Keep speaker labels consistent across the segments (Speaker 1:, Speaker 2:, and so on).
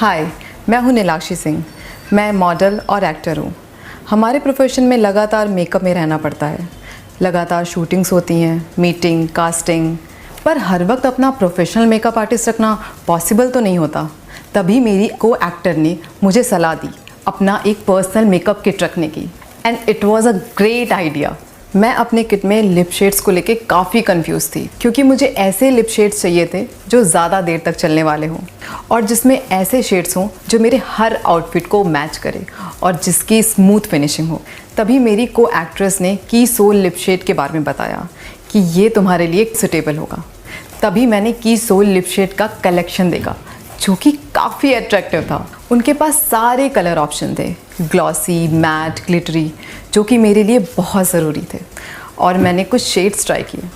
Speaker 1: हाय, मैं हूँ नीलाक्षी सिंह। मैं मॉडल और एक्टर हूँ। हमारे प्रोफेशन में लगातार मेकअप में रहना पड़ता है। लगातार शूटिंग्स होती हैं, मीटिंग, कास्टिंग, पर हर वक्त अपना प्रोफेशनल मेकअप आर्टिस्ट रखना पॉसिबल तो नहीं होता। तभी मेरी को एक्टर ने मुझे सलाह दी अपना एक पर्सनल मेकअप किट रखने की, and it was a great idea. मैं अपने किट में लिप शेड्स को लेके काफ़ी कंफ्यूज थी, क्योंकि मुझे ऐसे लिप शेड्स चाहिए थे जो ज़्यादा देर तक चलने वाले हों और जिसमें ऐसे शेड्स हों जो मेरे हर आउटफिट को मैच करे और जिसकी स्मूथ फिनिशिंग हो। तभी मेरी को एक्ट्रेस ने की सोल लिप शेड के बारे में बताया कि ये तुम्हारे लिए सुटेबल होगा। तभी मैंने की सोल लिप शेड का कलेक्शन देखा जो कि काफ़ी अट्रैक्टिव था। उनके पास सारे कलर ऑप्शन थे, ग्लॉसी, मैट, ग्लिटरी, जो कि मेरे लिए बहुत ज़रूरी थे, और मैंने कुछ शेड्स ट्राई किए।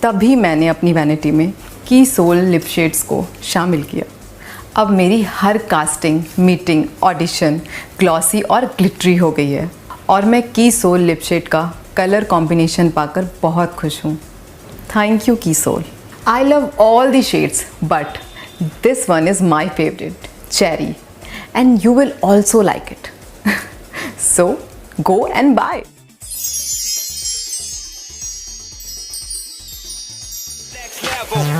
Speaker 1: तभी मैंने अपनी वैनिटी में की सोल लिप शेड्स को शामिल किया। अब मेरी हर कास्टिंग, मीटिंग, ऑडिशन ग्लॉसी और ग्लिटरी हो गई है, और मैं की सोल लिप शेड का कलर कॉम्बिनेशन पाकर बहुत खुश हूँ। Thank you Key Soul. I love all the shades, but this one is my favorite, cherry, and you will also like it. So go and buy. Next level.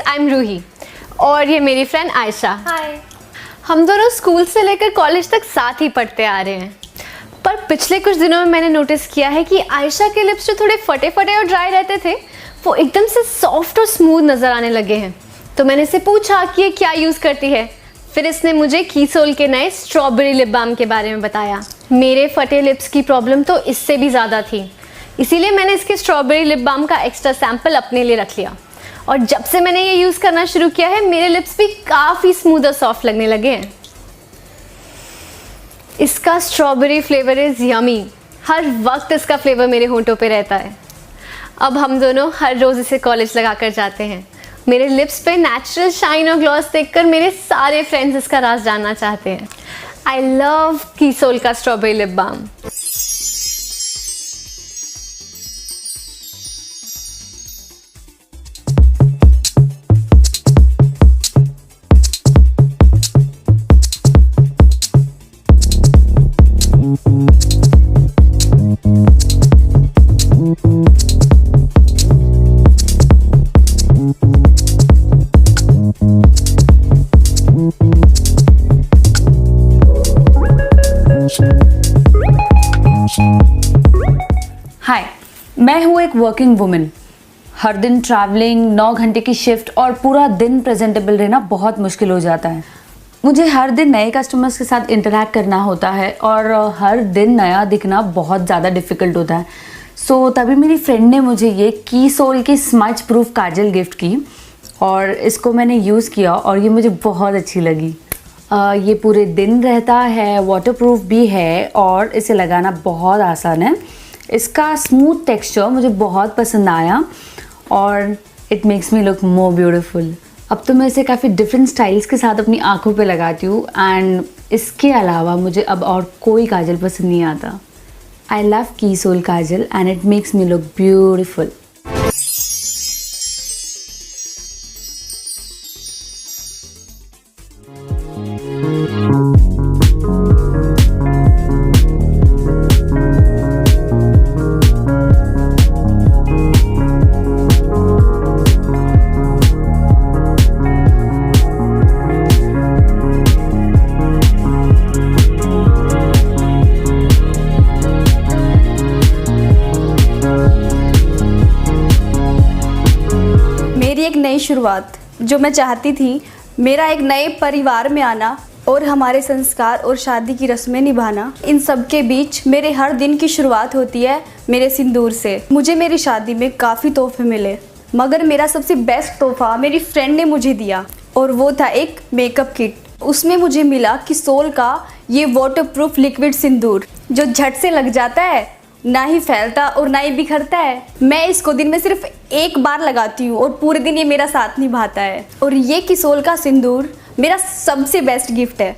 Speaker 2: I'm Roohi और ये मेरी friend Ayesha.
Speaker 3: हाय।
Speaker 2: हम दोनों school से लेकर college तक साथ ही पढ़ते आ रहे हैं, पर पिछले कुछ दिनों में मैंने नोटिस किया है कि आयशा के लिप्स जो थोड़े फटे फटे और ड्राई रहते थे वो एकदम से सॉफ्ट और स्मूथ नज़र आने लगे हैं। तो मैंने इससे पूछा कि ये क्या यूज़ करती है। फिर इसने मुझे की सोल के नए स्ट्रॉबेरी लिप बाम के बारे में बताया। मेरे फटे लिप्स की प्रॉब्लम तो इससे भी ज़्यादा थी, इसीलिए मैंने इसके स्ट्रॉबेरी लिप बाम का एक्स्ट्रा सैम्पल अपने लिए रख लिया, और जब से मैंने ये यूज़ करना शुरू किया है मेरे लिप्स भी काफ़ी स्मूथ और सॉफ्ट लगने लगे हैं। इसका स्ट्रॉबेरी फ्लेवर इज़ यमी। हर वक्त इसका फ्लेवर मेरे होंठों पे रहता है। अब हम दोनों हर रोज़ इसे कॉलेज लगा कर जाते हैं। मेरे लिप्स पे नेचुरल शाइन और ग्लॉस देखकर मेरे सारे फ्रेंड्स इसका राज जानना चाहते हैं। आई लव की सोल का स्ट्रॉबेरी लिप बाम।
Speaker 3: हाय, मैं हूँ एक वर्किंग वुमेन। हर दिन ट्रैवलिंग, 9 घंटे की शिफ्ट और पूरा दिन प्रेजेंटेबल रहना बहुत मुश्किल हो जाता है। मुझे हर दिन नए कस्टमर्स के साथ इंटरैक्ट करना होता है और हर दिन नया दिखना बहुत ज़्यादा डिफ़िकल्ट होता है। सो तभी मेरी फ्रेंड ने मुझे ये की सोल की स्मच प्रूफ काजल गिफ्ट की, और इसको मैंने यूज़ किया और ये मुझे बहुत अच्छी लगी। ये पूरे दिन रहता है, वाटरप्रूफ भी है और इसे लगाना बहुत आसान है। इसका स्मूथ टेक्सचर मुझे बहुत पसंद आया और it makes me look more beautiful. अब तो मैं इसे काफ़ी डिफरेंट स्टाइल्स के साथ अपनी आँखों पे लगाती हूँ, एंड इसके अलावा मुझे अब और कोई काजल पसंद नहीं आता। I love Key Soul kajal and it makes me look beautiful.
Speaker 4: एक नई शुरुआत जो मैं चाहती थी, मेरा एक नए परिवार में आना और हमारे संस्कार और शादी की रस्में निभाना, इन सब के बीच मेरे हर दिन की शुरुआत होती है मेरे सिंदूर से। मुझे मेरी शादी में काफ़ी तोहफे मिले, मगर मेरा सबसे बेस्ट तोहफा मेरी फ्रेंड ने मुझे दिया, और वो था एक मेकअप किट। उसमें मुझे मिला कि सोल का ये वाटरप्रूफ लिक्विड सिंदूर जो झट से लग जाता है, ना ही फैलता और ना ही बिखरता है। मैं इसको दिन में सिर्फ एक बार लगाती हूँ और पूरे दिन ये मेरा साथ निभाता है। और ये किसोल का सिंदूर मेरा सबसे बेस्ट गिफ्ट है।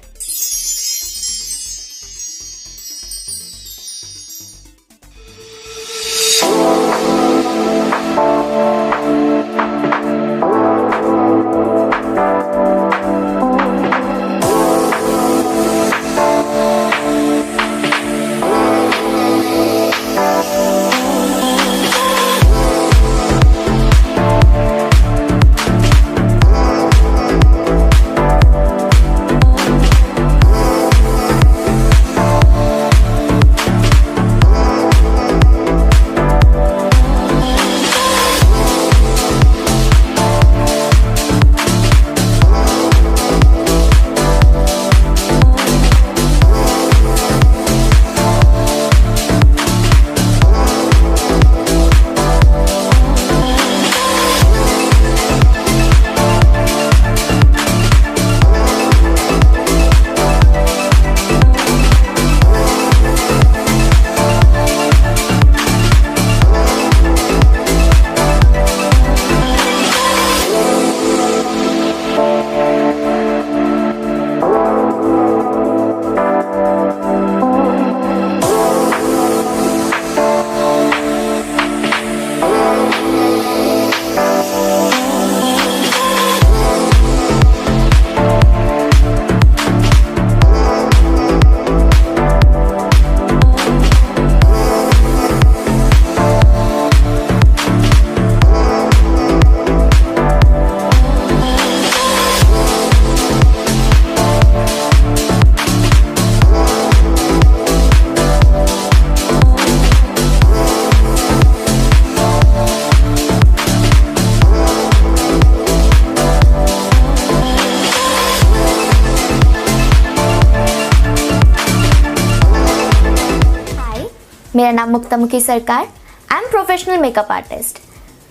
Speaker 5: मेरा नाम मुक्तामुखी सरकार। I am professional makeup artist.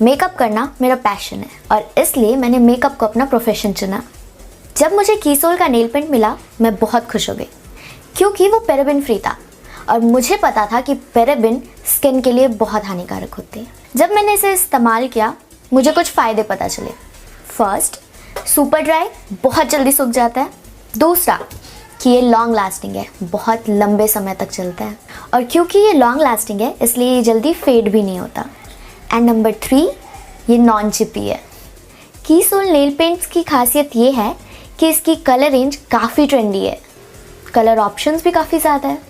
Speaker 5: Makeup करना मेरा पैशन है और इसलिए मैंने मेकअप को अपना प्रोफेशन चुना। जब मुझे कीसोल का नेल पेंट मिला मैं बहुत खुश हो गई क्योंकि वो पैराबेन फ्री था और मुझे पता था कि पैराबेन स्किन के लिए बहुत हानिकारक होते हैं। जब मैंने इसे इस्तेमाल किया मुझे कुछ फ़ायदे पता चले। फर्स्ट, सुपर ड्राई बहुत जल्दी सूख जाता है। दूसरा कि ये लॉन्ग लास्टिंग है, बहुत लंबे समय तक चलता है। और क्योंकि ये लॉन्ग लास्टिंग है इसलिए ये जल्दी फेड भी नहीं होता। एंड नंबर 3, ये नॉन चिपी है। कीसोल नेल पेंट्स की खासियत ये है कि इसकी कलर रेंज काफ़ी ट्रेंडी है, कलर ऑप्शंस भी काफ़ी ज़्यादा है।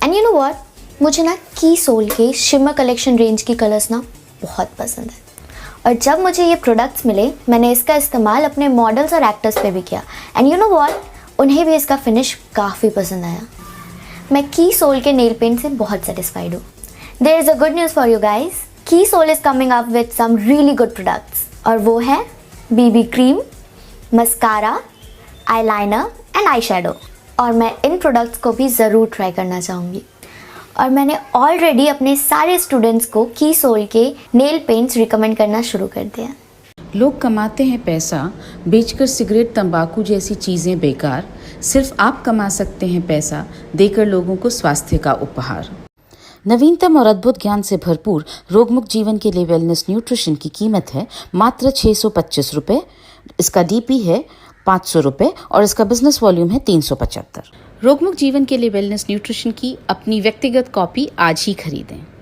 Speaker 5: एंड यू नो व्हाट, मुझे ना कीसोल के शिमर कलेक्शन रेंज की कलर्स ना बहुत पसंद है। और जब मुझे ये प्रोडक्ट्स मिले मैंने इसका इस्तेमाल अपने मॉडल्स और एक्टर्स पे भी किया। एंड यू नो व्हाट, उन्हें भी इसका फिनिश काफ़ी पसंद आया। मैं कीसोल के नेल पेंट से बहुत सेटिस्फाइड हूँ। There is a good news for you guys. कीसोल is coming up with some really good products और वो है BB cream, mascara, eyeliner and eye shadow. और मैं इन प्रोडक्ट्स को भी ज़रूर ट्राई करना चाहूँगी। और मैंने ऑलरेडी अपने सारे स्टूडेंट्स को कीसोल के नेल पेंट्स रिकमेंड करना शुरू कर दिया।
Speaker 6: लोग कमाते हैं पैसा बेचकर सिगरेट, तंबाकू जैसी चीज़ें बेकार। सिर्फ आप कमा सकते हैं पैसा देकर लोगों को स्वास्थ्य का उपहार। नवीनतम और अद्भुत ज्ञान से भरपूर रोगमुक्त जीवन के लिए वेलनेस न्यूट्रिशन की कीमत है मात्र 625 रुपये। इसका DP है 500 रुपये और इसका बिजनेस वॉल्यूम है 375। रोगमुक्त जीवन के लिए वेलनेस न्यूट्रिशन की अपनी व्यक्तिगत कॉपी आज ही खरीदें।